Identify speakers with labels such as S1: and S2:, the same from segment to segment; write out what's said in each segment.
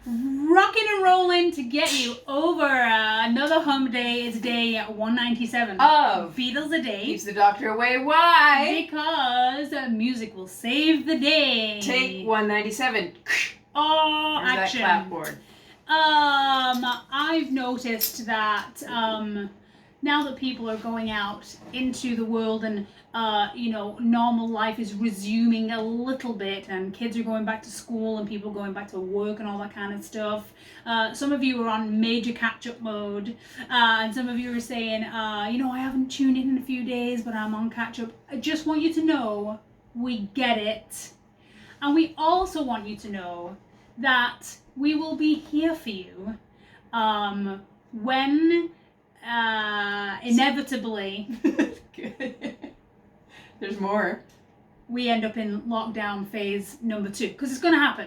S1: rocking and rolling to get you over another hump day. It's day 197
S2: of
S1: Beatles-a-Day.
S2: Keeps the Doctor Away. Why?
S1: Because music will save the day.
S2: Take 197.
S1: Oh,
S2: There's
S1: action.
S2: that clapboard.
S1: I've noticed that now that people are going out into the world and normal life is resuming a little bit, and kids are going back to school and people going back to work and all that kind of stuff. Some of you are on major catch-up mode, and some of you are saying, I haven't tuned in a few days, but I'm on catch-up. I just want you to know we get it, and we also want you to know that we will be here for you when inevitably
S2: There's more.
S1: we end up in lockdown phase number 2, because it's going to happen,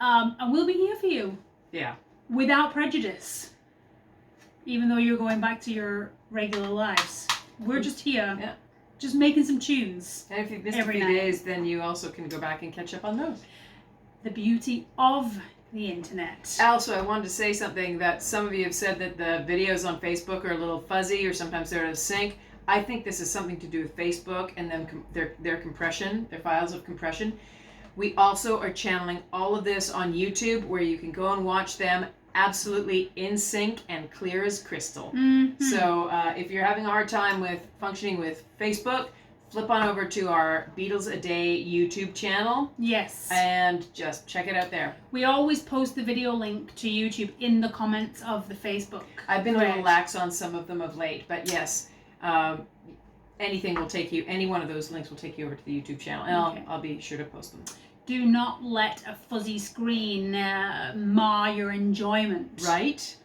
S1: and we'll be here for you.
S2: Yeah.
S1: Without prejudice, even though you're going back to your regular lives. We're just here,
S2: Yeah.
S1: just making some tunes.
S2: And if you've missed
S1: Every
S2: a few
S1: night.
S2: days, then you also can go back and catch up on those.
S1: The beauty of the internet.
S2: Also, I wanted to say something that some of you have said that the videos on Facebook are a little fuzzy or sometimes they're out of sync. I think this is something to do with Facebook and them their compression, their files of compression. We also are channeling all of this on YouTube, where you can go and watch them absolutely in sync and clear as crystal.
S1: Mm-hmm.
S2: So if you're having a hard time with functioning with Facebook, flip on over to our Beatles-a-Day YouTube channel.
S1: Yes.
S2: And just check it out there.
S1: We always post the video link to YouTube in the comments of the Facebook.
S2: I've been a little
S1: thread.
S2: lax on some of them of late, but yes, anything will take you, any one of those links will take you over to the YouTube channel, and
S1: Okay.
S2: I'll be sure to post them.
S1: Do not let a fuzzy screen mar your enjoyment.
S2: Right?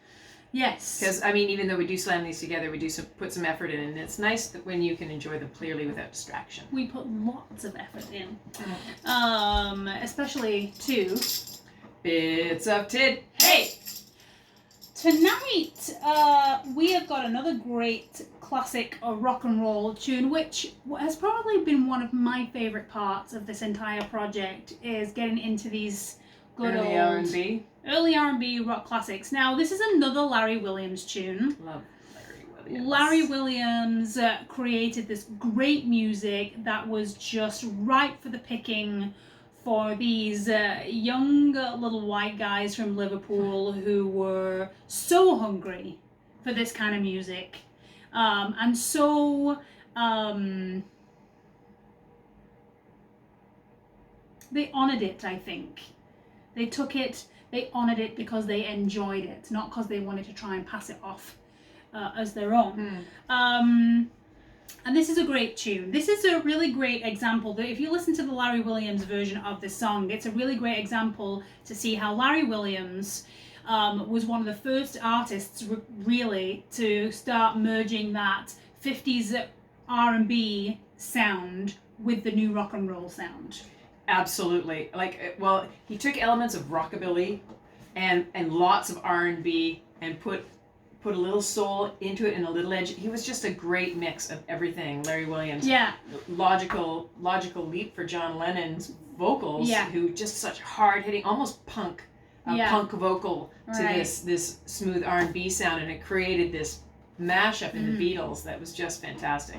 S1: Yes.
S2: Because, I mean, even though we do slam these together, we do put some effort in, and it's nice that when you can enjoy them clearly without distraction.
S1: We put lots of effort in. Especially to
S2: Bits of Tid. Hey!
S1: tonight. We have got another great classic rock and roll tune, which has probably been one of my favorite parts of this entire project, is getting into these good
S2: Early
S1: old
S2: R&B.
S1: early R&B rock classics. Now, this is another Larry Williams tune.
S2: Love Larry Williams.
S1: Larry Williams created this great music that was just ripe for the picking for these young little white guys from Liverpool who were so hungry for this kind of music, and so they honored it. I think they took it, they honored it because they enjoyed it, not because they wanted to try and pass it off as their own. And this is a great tune. This is a really great example that if you listen to the Larry Williams version of this song, it's a really great example to see how Larry Williams was one of the first artists really to start merging that 50s R&B sound with the new rock and roll sound.
S2: Absolutely. Like, well, he took elements of rockabilly and lots of R&B and put a little soul into it and a little edge. He was just a great mix of everything, Larry Williams.
S1: Yeah.
S2: Logical leap for John Lennon's vocals,
S1: Yeah.
S2: who just such hard-hitting, almost punk vocal to
S1: Right.
S2: this smooth R&B sound, and it created this mashup in the Beatles that was just fantastic.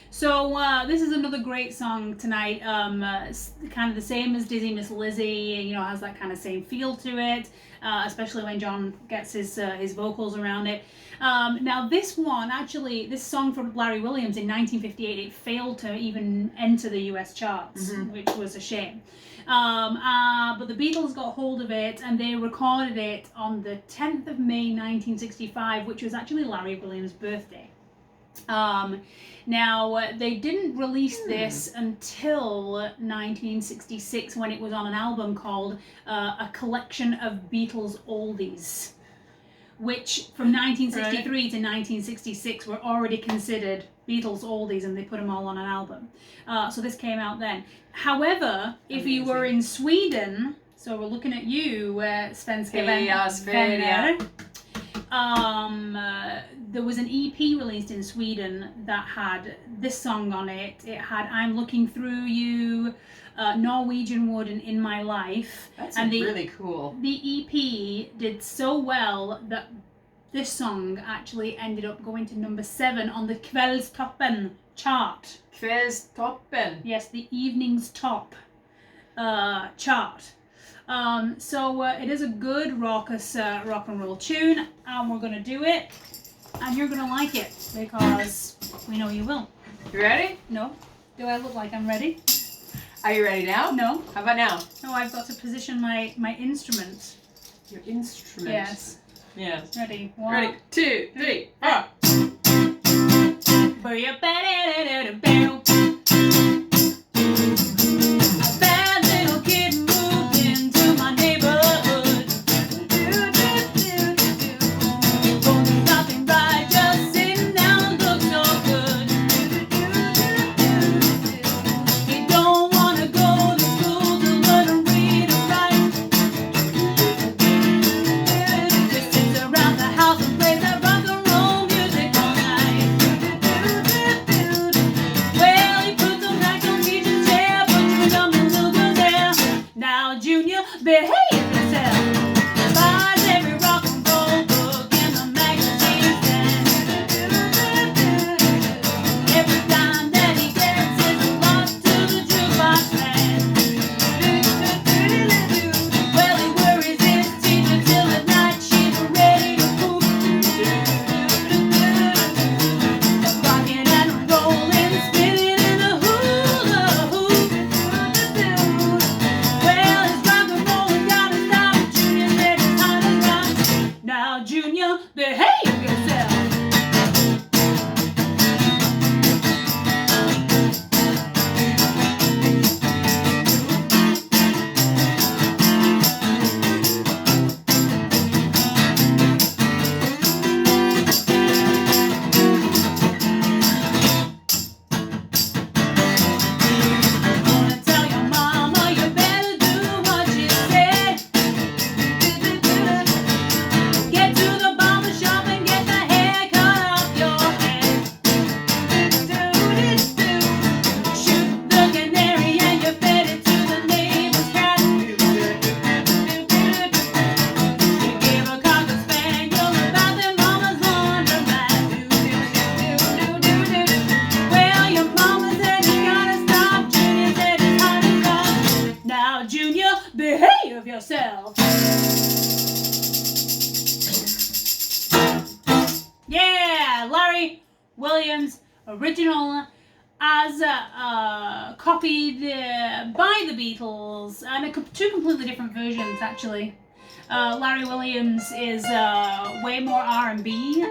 S1: So this is another great song tonight, kind of the same as Dizzy Miss Lizzy, has that kind of same feel to it, especially when John gets his vocals around it. Now this song from Larry Williams in 1958, it failed to even enter the US charts, which was a shame. But the Beatles got hold of it and they recorded it on the 10th of May 1965, which was actually Larry Williams' birthday. Now, they didn't release this until 1966 when it was on an album called A Collection of Beatles Oldies, which from 1963 to 1966 were already considered Beatles Oldies, and they put them all on an album. So this came out then. However, if you were in Sweden, so we're looking at you, Svenska Vänner, There was an EP released in Sweden that had this song on it. It had I'm Looking Through You, Norwegian Wood, and In My Life.
S2: That's
S1: and
S2: really cool.
S1: The EP did so well that this song actually ended up going to number 7 on the Kvällstoppen chart.
S2: Kvällstoppen.
S1: Yes, the evening's top chart. So it is a good raucous rock and roll tune, and we're gonna do it, and you're gonna like it because we know you will.
S2: You ready?
S1: No. Do I look like I'm ready?
S2: Are you ready now?
S1: No.
S2: How about now?
S1: No, I've got to position my instrument.
S2: Your instrument.
S1: Yes.
S2: Yes.
S1: Ready? 1,
S2: Ready? 2, 3, 4.
S1: yourself. Yeah, Larry Williams, original as copied by the Beatles, and two completely different versions actually. Larry Williams is way more R&B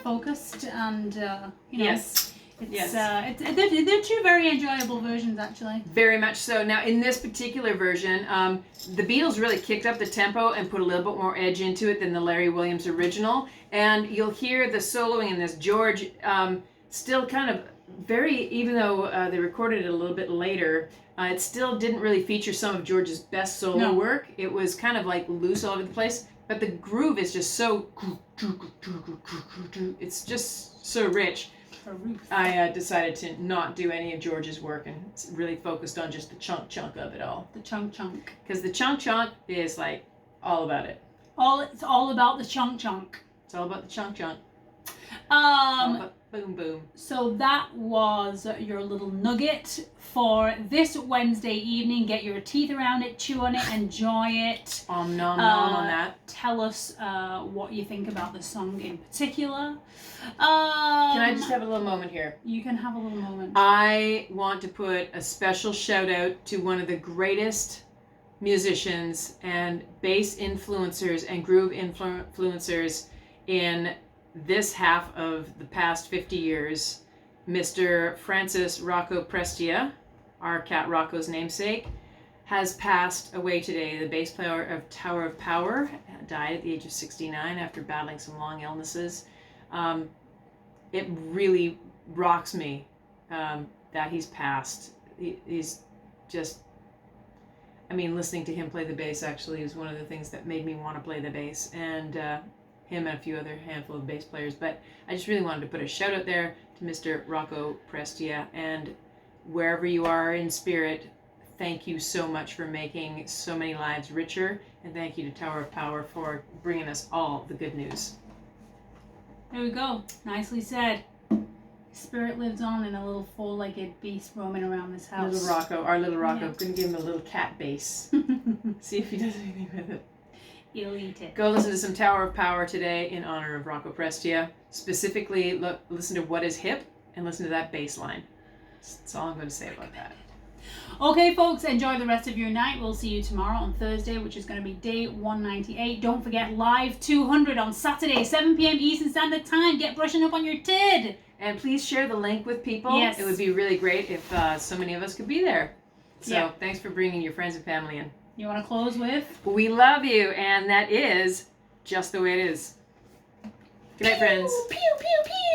S1: focused, and you know,
S2: yes.
S1: They're two very enjoyable versions actually.
S2: Very much so. Now in this particular version, the Beatles really kicked up the tempo and put a little bit more edge into it than the Larry Williams original, and you'll hear the soloing in this. George still kind of very, even though they recorded it a little bit later, it still didn't really feature some of George's best solo work. It was kind of like loose all over the place, but the groove is just so, it's just so rich. I decided to not do any of George's work and really focused on just the chunk of it all.
S1: The chunk.
S2: Because the chunk is like all about it.
S1: It's all about the chunk.
S2: It's all about the chunk. Boom.
S1: So that was your little nugget for this Wednesday evening. Get your teeth around it, chew on it, enjoy it.
S2: Nom on that.
S1: Tell us what you think about the song in particular.
S2: Can I just have a little moment here?
S1: You can have a little moment.
S2: I want to put a special shout out to one of the greatest musicians and bass influencers and groove influencers in this half of the past 50 years, Mr. Francis Rocco Prestia, our cat Rocco's namesake, has passed away today. The bass player of Tower of Power died at the age of 69 after battling some long illnesses. It really rocks me that he's passed. He's just, I mean, listening to him play the bass actually is one of the things that made me want to play the bass. And him and a few other handful of bass players. But I just really wanted to put a shout out there to Mr. Rocco Prestia, and wherever you are in spirit, thank you so much for making so many lives richer, and thank you to Tower of Power for bringing us all the good news.
S1: There we go. Nicely said. Spirit lives on in a little four-legged beast roaming around this house.
S2: Little Rocco, our little Rocco.
S1: Yeah.
S2: I'm going to give him a little cat bass. See if he does anything with it.
S1: He'll eat it.
S2: Go listen to some Tower of Power today in honor of Rocco Prestia. Specifically, listen to What Is Hip and listen to that bass line. That's all I'm going to say about that.
S1: Okay, folks, enjoy the rest of your night. We'll see you tomorrow on Thursday, which is going to be day 198. Don't forget Live 200 on Saturday, 7 p.m. Eastern Standard Time. Get brushing up on your tid.
S2: And please share the link with people.
S1: Yes.
S2: It would be really great if so many of us could be there. So
S1: Yeah.
S2: Thanks for bringing your friends and family in.
S1: You want to close with?
S2: We love you, and that is just the way it is. Good night, friends.
S1: Pew, pew, pew.